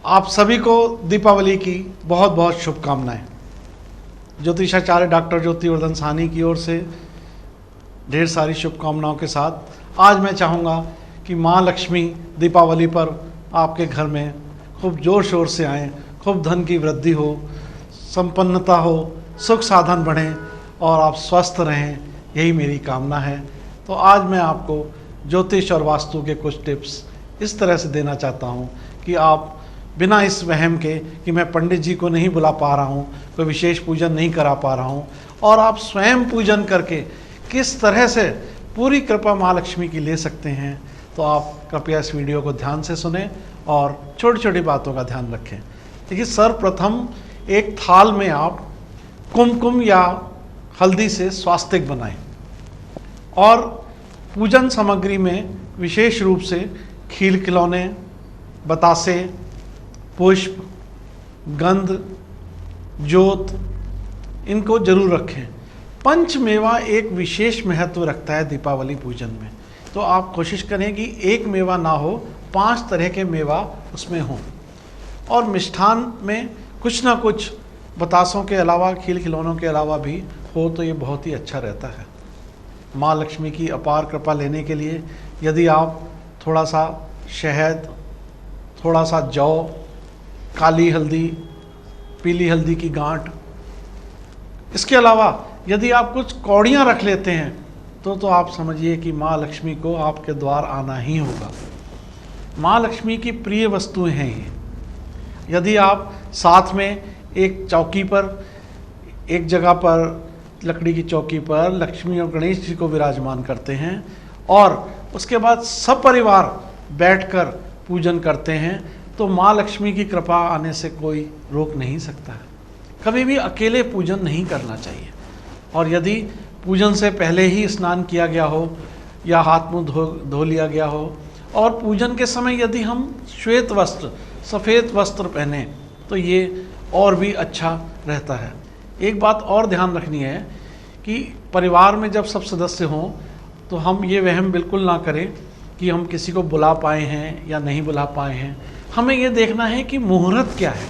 आप सभी को दीपावली की बहुत बहुत शुभकामनाएं। ज्योतिषाचार्य डॉक्टर ज्योतिवर्धन साहनी की ओर से ढेर सारी शुभकामनाओं के साथ आज मैं चाहूँगा कि माँ लक्ष्मी दीपावली पर आपके घर में खूब ज़ोर शोर से आएँ, खूब धन की वृद्धि हो, संपन्नता हो, सुख साधन बढ़ें और आप स्वस्थ रहें, यही मेरी कामना है। तो आज मैं आपको ज्योतिष और वास्तु के कुछ टिप्स इस तरह से देना चाहता हूँ कि आप बिना इस वहम के कि मैं पंडित जी को नहीं बुला पा रहा हूँ, कोई विशेष पूजन नहीं करा पा रहा हूँ, और आप स्वयं पूजन करके किस तरह से पूरी कृपा माँ लक्ष्मी की ले सकते हैं। तो आप कृपया इस वीडियो को ध्यान से सुने और छोटी छोटी बातों का ध्यान रखें। देखिए, सर्वप्रथम एक थाल में आप कुमकुम या हल्दी से स्वास्तिक बनाएं और पूजन सामग्री में विशेष रूप से खील खिलौने, बतासे, पुष्प, गंध, जोत, इनको जरूर रखें। पंचमेवा एक विशेष महत्व रखता है दीपावली पूजन में, तो आप कोशिश करें कि एक मेवा ना हो, 5 तरह के मेवा उसमें हों। और मिष्ठान में कुछ ना कुछ बतासों के अलावा, खील खिलौनों के अलावा भी हो तो ये बहुत ही अच्छा रहता है। माँ लक्ष्मी की अपार कृपा लेने के लिए यदि आप थोड़ा सा शहद, थोड़ा सा जौ, काली हल्दी, पीली हल्दी की गांठ, इसके अलावा यदि आप कुछ कौड़ियाँ रख लेते हैं तो आप समझिए कि माँ लक्ष्मी को आपके द्वार आना ही होगा। माँ लक्ष्मी की प्रिय वस्तुएं हैं ये। यदि आप साथ में एक चौकी पर, एक जगह पर लकड़ी की चौकी पर लक्ष्मी और गणेश जी को विराजमान करते हैं और उसके बाद सब परिवार बैठकर पूजन करते हैं तो माँ लक्ष्मी की कृपा आने से कोई रोक नहीं सकता है। कभी भी अकेले पूजन नहीं करना चाहिए। और यदि पूजन से पहले ही स्नान किया गया हो या हाथ मुंह धो लिया गया हो और पूजन के समय यदि हम श्वेत वस्त्र, सफ़ेद वस्त्र पहने तो ये और भी अच्छा रहता है। एक बात और ध्यान रखनी है कि परिवार में जब सब सदस्य हों तो हम ये वहम बिल्कुल ना करें कि हम किसी को बुला पाए हैं या नहीं बुला पाए हैं। हमें ये देखना है कि मुहूर्त क्या है।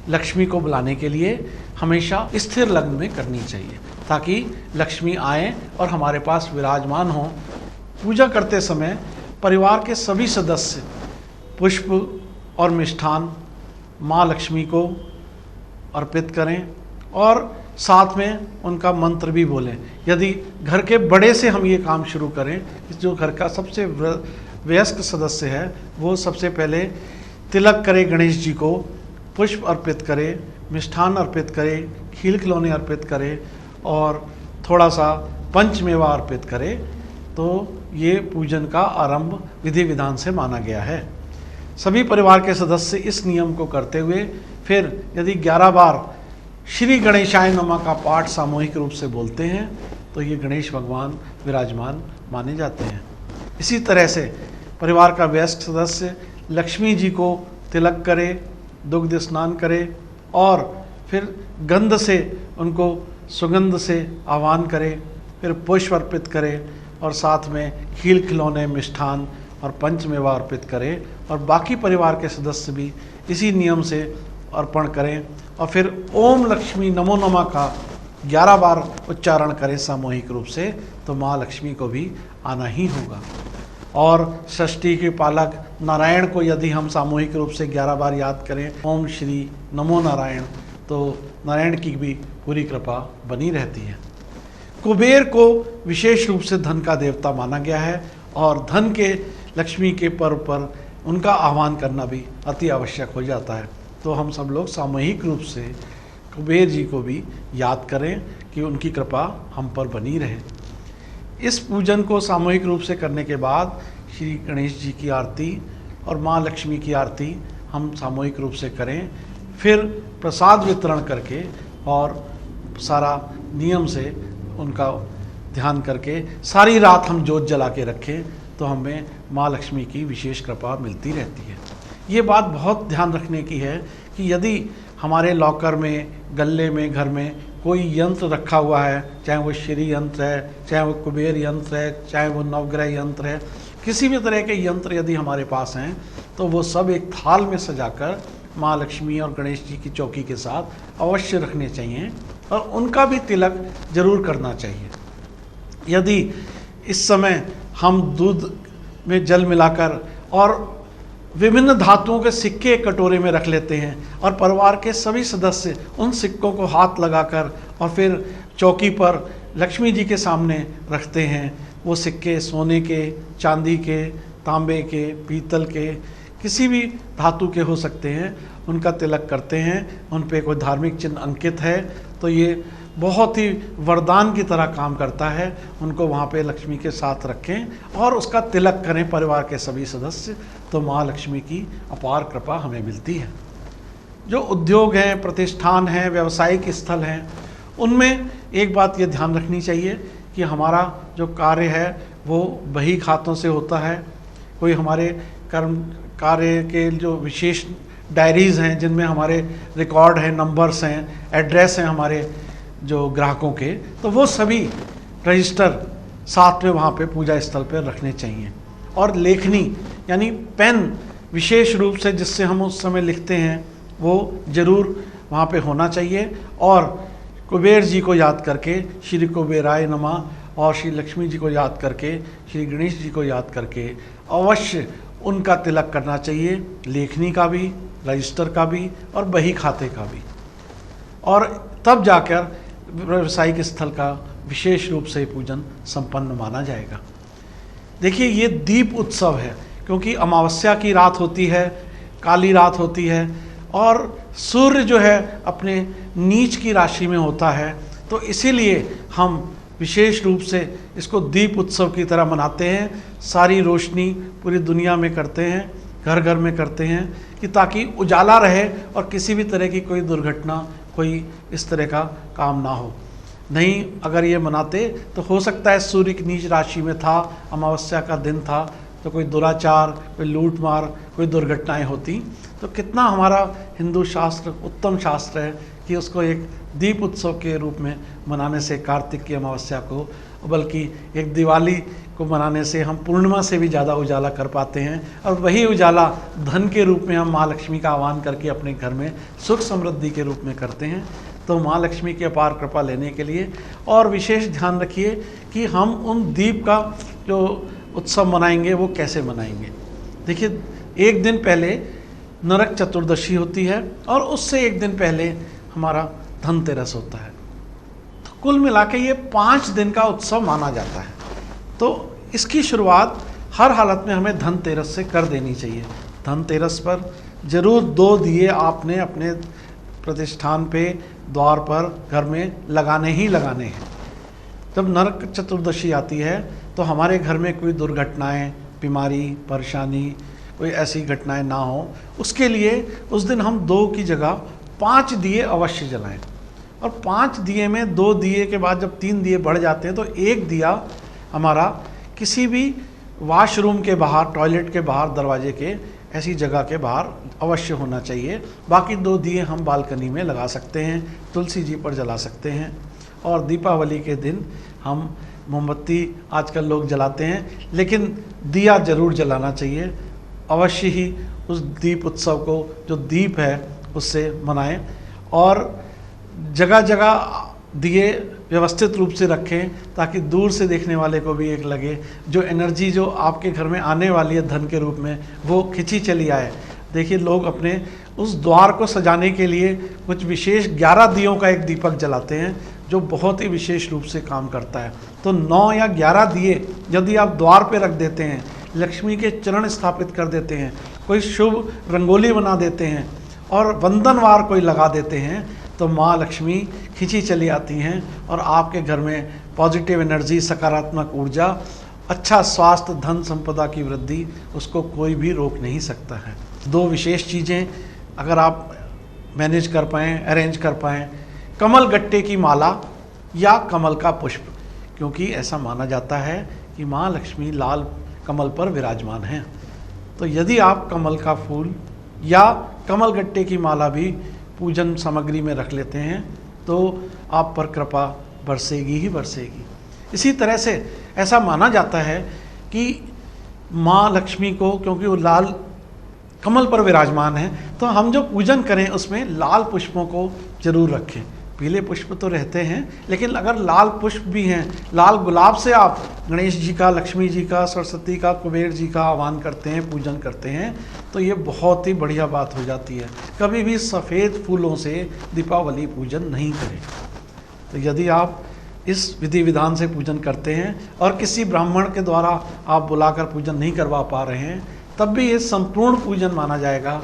लक्ष्मी को बुलाने के लिए हमेशा स्थिर लग्न में करनी चाहिए ताकि लक्ष्मी आए और हमारे पास विराजमान हों। पूजा करते समय परिवार के सभी सदस्य पुष्प और मिष्ठान माँ लक्ष्मी को अर्पित करें और साथ में उनका मंत्र भी बोलें। यदि घर के बड़े से हम ये काम शुरू करें, जो घर का सबसे वयस्क सदस्य है वो सबसे पहले तिलक करे, गणेश जी को पुष्प अर्पित करे, मिष्ठान अर्पित करे, खील खिलौने अर्पित करे और थोड़ा सा पंचमेवा अर्पित करे, तो ये पूजन का आरंभ विधि विधान से माना गया है। सभी परिवार के सदस्य इस नियम को करते हुए फिर यदि 11 बार श्री गणेशाय नमः का पाठ सामूहिक रूप से बोलते हैं तो ये गणेश भगवान विराजमान माने जाते हैं। इसी तरह से परिवार का वयस्क सदस्य लक्ष्मी जी को तिलक करे, दुग्ध स्नान करे और फिर गंध से उनको सुगंध से आह्वान करे, फिर पुष्प अर्पित करे और साथ में खील खिलौने, मिष्ठान और पंचमेवा अर्पित करे और बाकी परिवार के सदस्य भी इसी नियम से अर्पण करें और फिर ओम लक्ष्मी नमो नमः का 11 बार उच्चारण करें सामूहिक रूप से, तो माँ लक्ष्मी को भी आना ही होगा। और षष्ठी के पालक नारायण को यदि हम सामूहिक रूप से 11 बार याद करें, ओम श्री नमो नारायण, तो नारायण की भी पूरी कृपा बनी रहती है। कुबेर को विशेष रूप से धन का देवता माना गया है और धन के, लक्ष्मी के पर्व पर उनका आह्वान करना भी अति आवश्यक हो जाता है। तो हम सब लोग सामूहिक रूप से कुबेर जी को भी याद करें कि उनकी कृपा हम पर बनी रहे। इस पूजन को सामूहिक रूप से करने के बाद श्री गणेश जी की आरती और माँ लक्ष्मी की आरती हम सामूहिक रूप से करें, फिर प्रसाद वितरण करके और सारा नियम से उनका ध्यान करके सारी रात हम जोत जला के रखें तो हमें माँ लक्ष्मी की विशेष कृपा मिलती रहती है। ये बात बहुत ध्यान रखने की है कि यदि हमारे लॉकर में, गल्ले में, घर में कोई यंत्र रखा हुआ है, चाहे वो श्री यंत्र है, चाहे वो कुबेर यंत्र है, चाहे वो नवग्रह यंत्र है, किसी भी तरह के यंत्र यदि हमारे पास हैं तो वो सब एक थाल में सजाकर माँ लक्ष्मी और गणेश जी की चौकी के साथ अवश्य रखने चाहिए और उनका भी तिलक जरूर करना चाहिए। यदि इस समय हम दूध में जल मिलाकर और विभिन्न धातुओं के सिक्के एक कटोरे में रख लेते हैं और परिवार के सभी सदस्य उन सिक्कों को हाथ लगाकर और फिर चौकी पर लक्ष्मी जी के सामने रखते हैं, वो सिक्के सोने के, चांदी के, तांबे के, पीतल के, किसी भी धातु के हो सकते हैं, उनका तिलक करते हैं, उन पे कोई धार्मिक चिन्ह अंकित है तो ये बहुत ही वरदान की तरह काम करता है। उनको वहाँ पे लक्ष्मी के साथ रखें और उसका तिलक करें परिवार के सभी सदस्य, तो माँ लक्ष्मी की अपार कृपा हमें मिलती है। जो उद्योग हैं, प्रतिष्ठान हैं, व्यावसायिक स्थल हैं, उनमें एक बात ये ध्यान रखनी चाहिए कि हमारा जो कार्य है वो बही खातों से होता है। कोई हमारे कर्म कार्य के जो विशेष डायरीज़ हैं जिनमें हमारे रिकॉर्ड हैं, नंबर्स हैं, एड्रेस हैं हमारे जो ग्राहकों के, तो वो सभी रजिस्टर साथ में वहाँ पे पूजा स्थल पर रखने चाहिए। और लेखनी यानी पेन विशेष रूप से जिससे हम उस समय लिखते हैं वो ज़रूर वहाँ पे होना चाहिए। और कुबेर जी को याद करके श्री कुबेराय नमः और श्री लक्ष्मी जी को याद करके, श्री गणेश जी को याद करके अवश्य उनका तिलक करना चाहिए, लेखनी का भी, रजिस्टर का भी और बही खाते का भी। और तब जाकर व्यावसायिक स्थल का विशेष रूप से पूजन संपन्न माना जाएगा। देखिए ये दीप उत्सव है, क्योंकि अमावस्या की रात होती है, काली रात होती है और सूर्य जो है अपने नीच की राशि में होता है, तो इसीलिए हम विशेष रूप से इसको दीप उत्सव की तरह मनाते हैं। सारी रोशनी पूरी दुनिया में करते हैं, घर घर में करते हैं कि ताकि उजाला रहे और किसी भी तरह की कोई दुर्घटना, कोई इस तरह का काम ना हो। नहीं अगर ये मनाते तो हो सकता है सूर्य की नीच राशि में था, अमावस्या का दिन था, तो कोई दुराचार, कोई लूट मार, कोई दुर्घटनाएं होती। तो कितना हमारा हिंदू शास्त्र उत्तम शास्त्र है कि उसको एक दीप उत्सव के रूप में मनाने से कार्तिक की अमावस्या को, बल्कि एक दिवाली को मनाने से हम पूर्णिमा से भी ज़्यादा उजाला कर पाते हैं। और वही उजाला धन के रूप में हम माँ लक्ष्मी का आह्वान करके अपने घर में सुख समृद्धि के रूप में करते हैं। तो माँ लक्ष्मी की अपार कृपा लेने के लिए और विशेष ध्यान रखिए कि हम उन दीप का जो उत्सव मनाएंगे वो कैसे मनाएंगे। देखिए एक दिन पहले नरक चतुर्दशी होती है और उससे एक दिन पहले हमारा धनतेरस होता है। तो कुल मिला के ये 5 दिन का उत्सव माना जाता है। तो इसकी शुरुआत हर हालत में हमें धनतेरस से कर देनी चाहिए। धनतेरस पर ज़रूर 2 दिए आपने अपने प्रतिष्ठान पे, द्वार पर, घर में लगाने ही लगाने हैं। जब नरक चतुर्दशी आती है तो हमारे घर में कोई दुर्घटनाएं, बीमारी, परेशानी, कोई ऐसी घटनाएं ना हो, उसके लिए उस दिन हम 2 की जगह 5 दिए अवश्य जलाएं। और 5 दिए में 2 दिए के बाद जब 3 दिए बढ़ जाते हैं तो 1 दिया हमारा किसी भी वॉशरूम के बाहर, टॉयलेट के बाहर, दरवाजे के ऐसी जगह के बाहर अवश्य होना चाहिए। बाकी 2 दिए हम बालकनी में लगा सकते हैं, तुलसी जी पर जला सकते हैं। और दीपावली के दिन हम मोमबत्ती आजकल लोग जलाते हैं, लेकिन दिया जरूर जलाना चाहिए। अवश्य ही उस दीप उत्सव को, जो दीप है उससे मनाएं और जगह जगह दिए व्यवस्थित रूप से रखें ताकि दूर से देखने वाले को भी एक लगे जो एनर्जी जो आपके घर में आने वाली है धन के रूप में, वो खिंची चली आए। देखिए लोग अपने उस द्वार को सजाने के लिए कुछ विशेष 11 दियों का एक दीपक जलाते हैं जो बहुत ही विशेष रूप से काम करता है। तो 9 या 11 दिए यदि आप द्वार पे रख देते हैं, लक्ष्मी के चरण स्थापित कर देते हैं, कोई शुभ रंगोली बना देते हैं और वंदनवार कोई लगा देते हैं, तो माँ लक्ष्मी खिंची चली आती हैं और आपके घर में पॉजिटिव एनर्जी, सकारात्मक ऊर्जा, अच्छा स्वास्थ्य, धन संपदा की वृद्धि, उसको कोई भी रोक नहीं सकता है। 2 विशेष चीज़ें अगर आप मैनेज कर पाएँ, अरेंज कर पाएँ, कमल गट्टे की माला या कमल का पुष्प, क्योंकि ऐसा माना जाता है कि माँ लक्ष्मी लाल कमल पर विराजमान हैं। तो यदि आप कमल का फूल या कमल गट्टे की माला भी पूजन सामग्री में रख लेते हैं तो आप पर कृपा बरसेगी ही बरसेगी। इसी तरह से ऐसा माना जाता है कि माँ लक्ष्मी को, क्योंकि वो लाल कमल पर विराजमान है, तो हम जो पूजन करें उसमें लाल पुष्पों को जरूर रखें। पीले पुष्प तो रहते हैं, लेकिन अगर लाल पुष्प भी हैं, लाल गुलाब से आप गणेश जी का, लक्ष्मी जी का, सरस्वती का, कुबेर जी का आह्वान करते हैं, पूजन करते हैं, तो ये बहुत ही बढ़िया बात हो जाती है। कभी भी सफ़ेद फूलों से दीपावली पूजन नहीं करें। तो यदि आप इस विधि विधान से पूजन करते हैं और किसी ब्राह्मण के द्वारा आप बुलाकर पूजन नहीं करवा पा रहे हैं, तब भी ये संपूर्ण पूजन माना जाएगा।